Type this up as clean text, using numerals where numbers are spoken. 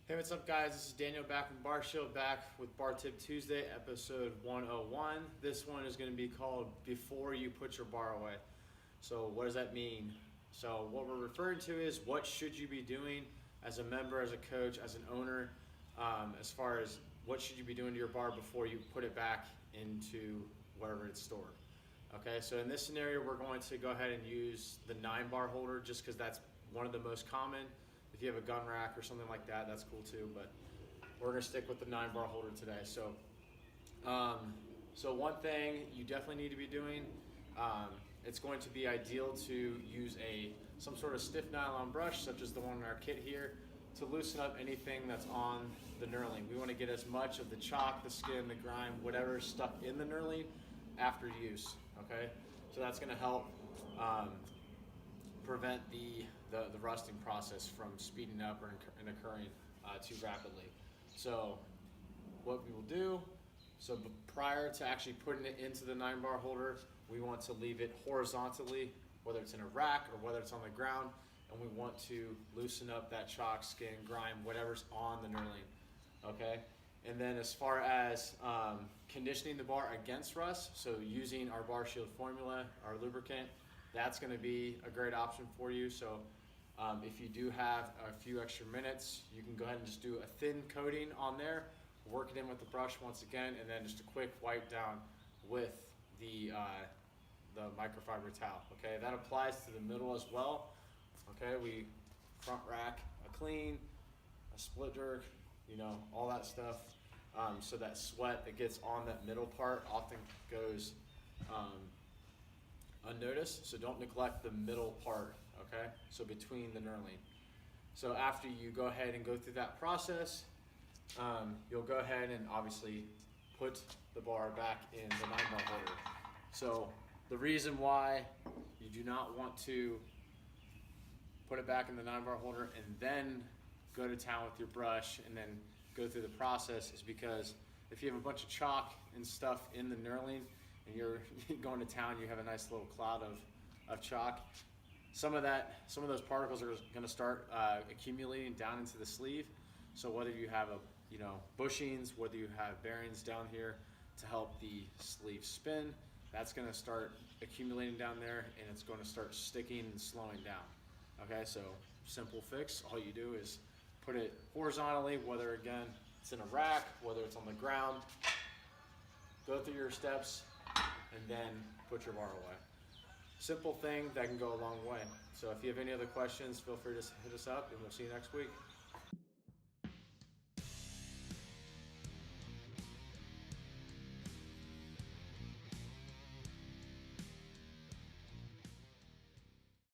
Hey, what's up, guys? This is Daniel back from Bar Show, back with Bar Tip Tuesday, episode 101. This one is going to be called Before You Put Your Bar Away. So what does that mean? So what we're referring to is what should you be doing as a member, as a coach, as an owner, as far as what should you be doing to your bar before you put it back into wherever it's stored. Okay, so in this scenario, we're going to go ahead and use the 9-bar holder just because that's one of the most common. If you have a gun rack or something like that, that's cool too, but we're gonna stick with the 9-bar holder today. So one thing you definitely need to be doing, it's going to be ideal to use some sort of stiff nylon brush, such as the one in our kit here, to loosen up anything that's on the knurling. We wanna get as much of the chalk, the skin, the grime, whatever is stuck in the knurling after use, okay? So that's gonna help prevent the rusting process from speeding up and occurring too rapidly. So what we will do, prior to actually putting it into the 9-bar holder, we want to leave it horizontally, whether it's in a rack or whether it's on the ground, and we want to loosen up that chalk, skin, grime, whatever's on the knurling, okay? And then as far as conditioning the bar against rust, so using our Bar Shield formula, our lubricant, that's going to be a great option for you. So if you do have a few extra minutes, you can go ahead and just do a thin coating on there, work it in with the brush once again, and then just a quick wipe down with the microfiber towel. Okay, that applies to the middle as well. Okay, we front rack a clean, a split jerk, all that stuff. So that sweat that gets on that middle part often goes unnoticed, so don't neglect the middle part, okay? So between the knurling. So after you go ahead and go through that process, you'll go ahead and obviously put the bar back in the 9-bar holder. So the reason why you do not want to put it back in the 9-bar holder and then go to town with your brush and then go through the process is because if you have a bunch of chalk and stuff in the knurling, and you're going to town, you have a nice little cloud of chalk. Some of those particles are going to start accumulating down into the sleeve. So whether you have bushings, whether you have bearings down here to help the sleeve spin, that's going to start accumulating down there, and it's going to start sticking and slowing down. Okay, so simple fix. All you do is put it horizontally, whether again it's in a rack, whether it's on the ground. Go through your steps, and then put your bar away. Simple thing that can go a long way. So if you have any other questions, feel free to hit us up, and we'll see you next week.